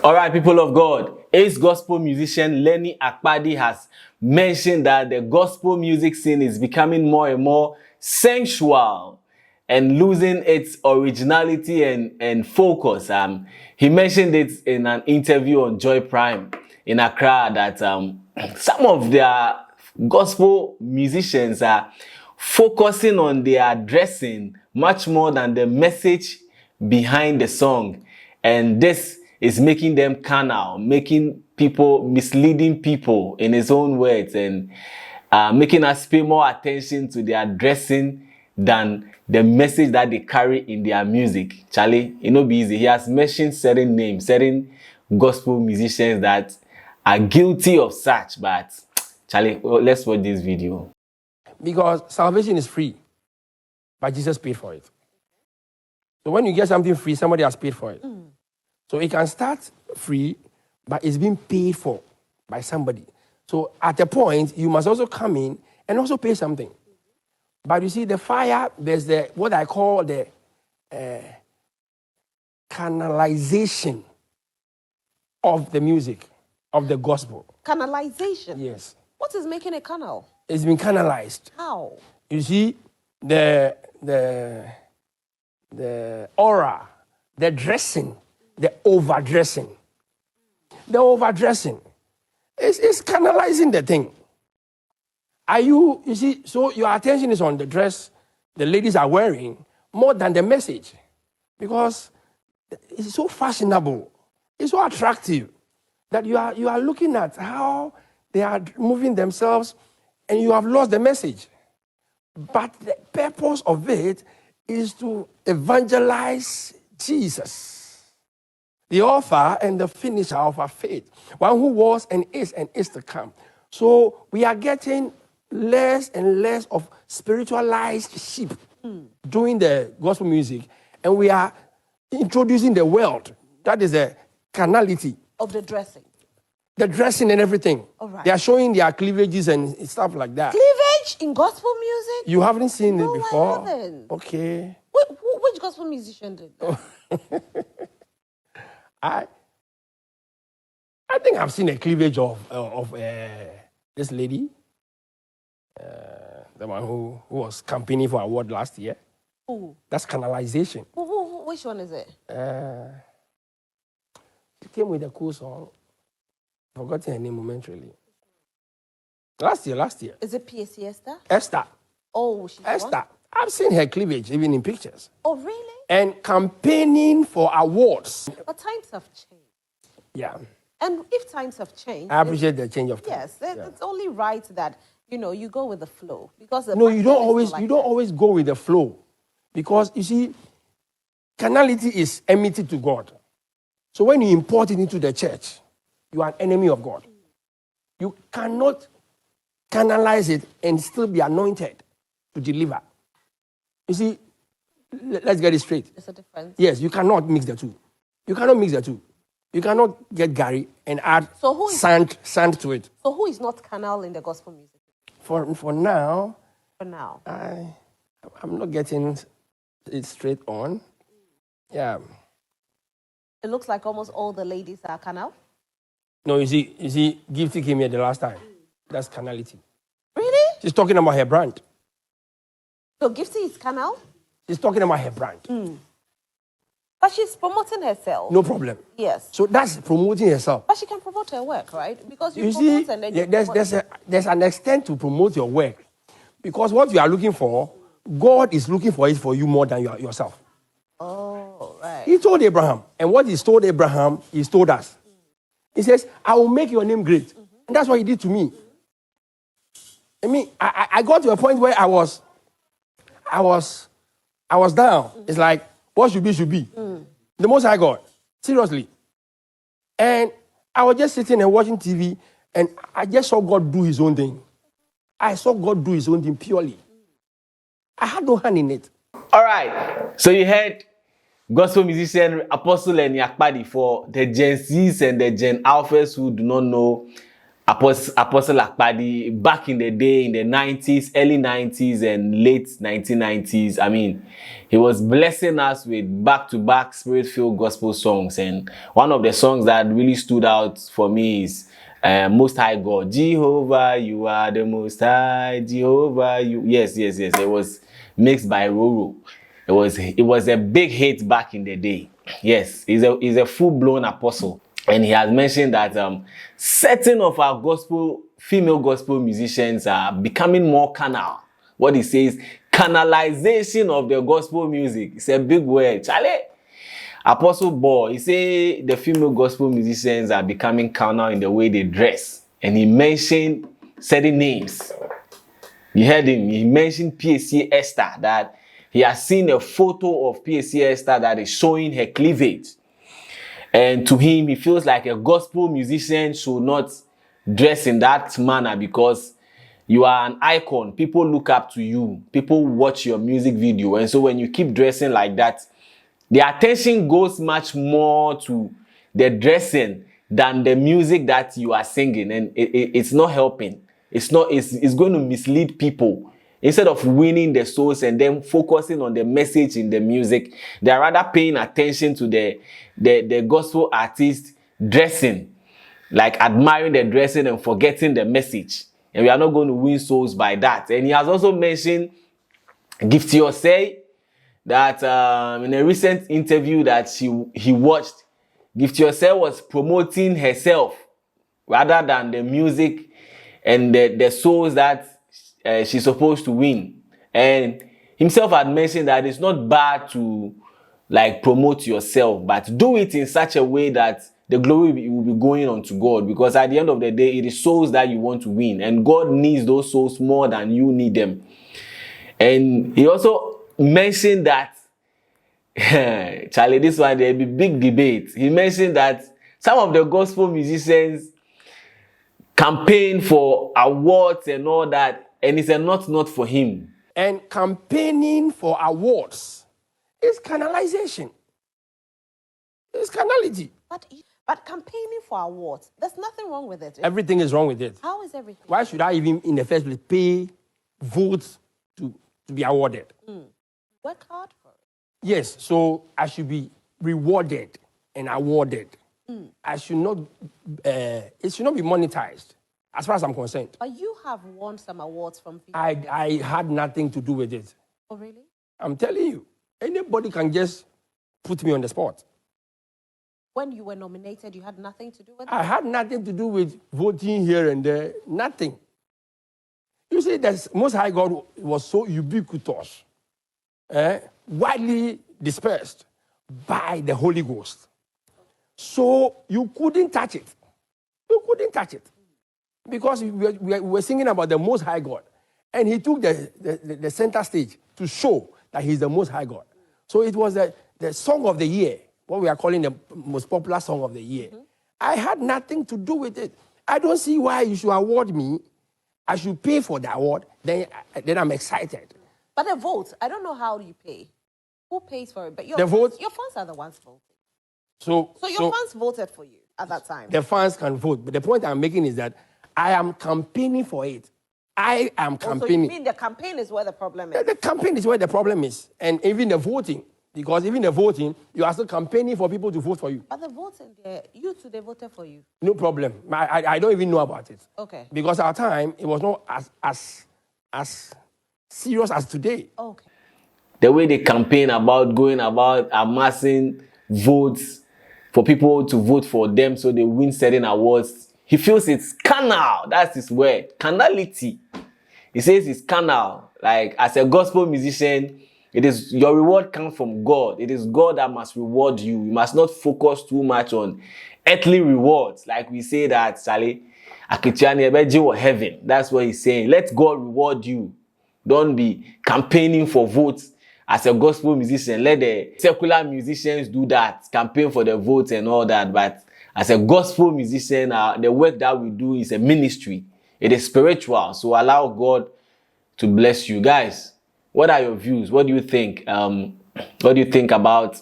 All right, people of God, ex-gospel musician Lenny Akpadie has mentioned that the gospel music scene is becoming more and more sensual and losing its originality and focus. He mentioned it in an interview on Joy Prime in Accra that some of their gospel musicians are focusing on their dressing much more than the message behind the song. And this is making them carnal, making people, misleading people in his own words, and making us pay more attention to their dressing than the message that they carry in their music. Charlie, it no be easy. He has mentioned certain names, certain gospel musicians that are guilty of such, but Charlie, let's watch this video. Because salvation is free, but Jesus paid for it. So when you get something free, somebody has paid for it. So it can start free, but it's being paid for by somebody. So at a point, you must also come in and also pay something. But you see, the fire, there's the what I call the carnalization of the music, of the gospel. Carnalization? Yes. What is making a carnal? It's been canalized. How? You see, the aura, the dressing, the overdressing. The overdressing is canalizing the thing. Are you see, so your attention is on the dress the ladies are wearing more than the message. Because it's so fashionable, it's so attractive that you are looking at how they are moving themselves and you have lost the message. But the purpose of it is to evangelize Jesus, the author and the finisher of our faith, one who was and is to come. So we are getting less and less of spiritualized sheep doing the gospel music, and we are introducing the world. That is the carnality of the dressing. The dressing and everything. All right. They are showing their cleavages and stuff like that. Cleavage in gospel music? You haven't seen it before? I haven't. Okay. Which gospel musician did that? I think I've seen a cleavage of this lady, the one who was campaigning for an award last year. Ooh. That's carnalization. Which one is it? She came with a cool song. Forgotten her name momentarily. Last year. Is it P.S. Esther? Esther. Oh, she's Esther. one? I've seen her cleavage even in pictures. Oh, really? And campaigning for awards. But times have changed. Yeah. And if times have changed... I appreciate the change of time. Yes, it's only right that, you go with the flow. Because no, you don't always go with the flow. Because, you see, carnality is enmity to God. So when you import it into the church, you are an enemy of God. You cannot canalize it and still be anointed to deliver. You see, let's get it straight. There's a difference. Yes, you cannot mix the two. You cannot mix the two. You cannot get Gary and add sand to it. So who is not carnal in the gospel music? For now. For now. I'm not getting it straight on. Yeah. It looks like almost all the ladies are carnal. No, you see, Gifty came here the last time. That's carnality. Really? She's talking about her brand. So Gifty is carnal? She's talking about her brand. But she's promoting herself. No problem. Yes. So that's promoting herself. But she can promote her work, right? Because you see, promote and then there's an extent to promote your work. Because what you are looking for, God is looking for it for you more than yourself. Oh, right. He told Abraham, and what he told Abraham, he told us. He says, I will make your name great. And that's what he did to me. I mean, I got to a point where I was down. It's like, what should be. The most I got. Seriously. And I was just sitting and watching TV, and I just saw God do his own thing. I saw God do his own thing purely. I had no hand in it. All right. So you heard gospel musician Apostle Lenny Akpadie for the Gen Zs and the Gen Alphas who do not know Apostle Akpadie back in the day, in the 90s, early 90s and late 1990s. I mean, he was blessing us with back-to-back spirit-filled gospel songs. And one of the songs that really stood out for me is Most High God. Jehovah, you are the Most High. Jehovah, you... Yes. It was mixed by Roro. It was a big hit back in the day. Yes, he's a full-blown apostle. And he has mentioned that certain of our female gospel musicians are becoming more carnal. What he says, carnalization of the gospel music. It's a big word. Charlie, Apostle Boy, he say the female gospel musicians are becoming carnal in the way they dress. And he mentioned certain names. You heard him. He mentioned PSC Esther, that he has seen a photo of PSC Esther that is showing her cleavage. And to him, he feels like a gospel musician should not dress in that manner because you are an icon. People look up to you. People watch your music video. And so when you keep dressing like that, the attention goes much more to the dressing than the music that you are singing. And it's not helping. It's going to mislead people. Instead of winning the souls and then focusing on the message in the music, they are rather paying attention to the gospel artist dressing, like admiring the dressing and forgetting the message. And we are not going to win souls by that. And he has also mentioned Gifty Osei, that in a recent interview that he watched, Gifty Osei was promoting herself rather than the music and the souls that she's supposed to win. And himself had mentioned that it's not bad to like promote yourself, but do it in such a way that the glory will be going on to God, because at the end of the day, it is souls that you want to win, and God needs those souls more than you need them. And he also mentioned that Charlie, this one there'll be big debate. He mentioned that some of the gospel musicians campaign for awards and all that, and it's a not for him. And campaigning for awards is carnalization. It's carnality. But campaigning for awards, there's nothing wrong with it. Everything is wrong with it. How is everything? Why should I even, in the first place, pay votes to be awarded? Work hard for it. Yes, so I should be rewarded and awarded. I should not, it should not be monetized, as far as I'm concerned. But you have won some awards from people. I had nothing to do with it. Oh, really? I'm telling you, anybody can just put me on the spot. When you were nominated, you had nothing to do with it? I had nothing to do with voting here and there, nothing. You see, the Most High God was so ubiquitous, widely dispersed by the Holy Ghost. So you couldn't touch it. You couldn't touch it. Because we were singing about the Most High God. And he took the center stage to show that he's the Most High God. So it was the song of the year, what we are calling the most popular song of the year. I had nothing to do with it. I don't see why you should award me. I should pay for the award. Then I'm excited. But the vote, I don't know how you pay. Who pays for it? But your vote? Your fans are the ones voting. So your fans voted for you at that time. The fans can vote. But the point I'm making is that I am campaigning for it. I am campaigning. So you mean the campaign is where the problem is? The campaign is where the problem is. And even the voting. Because even the voting, you are still campaigning for people to vote for you. But the voting there, you two, they voted for you. No problem. I don't even know about it. Okay. Because our time, it was not as serious as today. Okay. The way they campaign about going about amassing votes for people to vote for them so they win certain awards, he feels it's carnal. That's his word. Carnality. He says it's carnal. Like, as a gospel musician, it is your reward comes from God. It is God that must reward you. You must not focus too much on earthly rewards. Like we say that, Sally, Akitiani Ebeji or heaven. That's what he's saying. Let God reward you. Don't be campaigning for votes as a gospel musician. Let the secular musicians do that, campaign for the votes and all that. But as a gospel musician, the work that we do is a ministry. It is spiritual. So allow God to bless you. Guys, what are your views? What do you think? What do you think about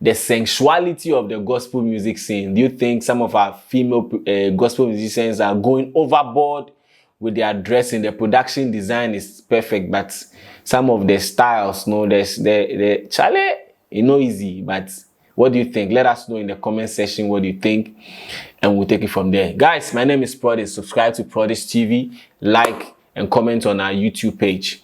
the sensuality of the gospel music scene? Do you think some of our female gospel musicians are going overboard with their dressing? The production design is perfect, but some of the styles, no, there's the Charlie, easy. But what do you think? Let us know in the comment section what you think, and we'll take it from there. Guys, my name is Prodigy. Subscribe to Prodigy TV, like and comment on our YouTube page.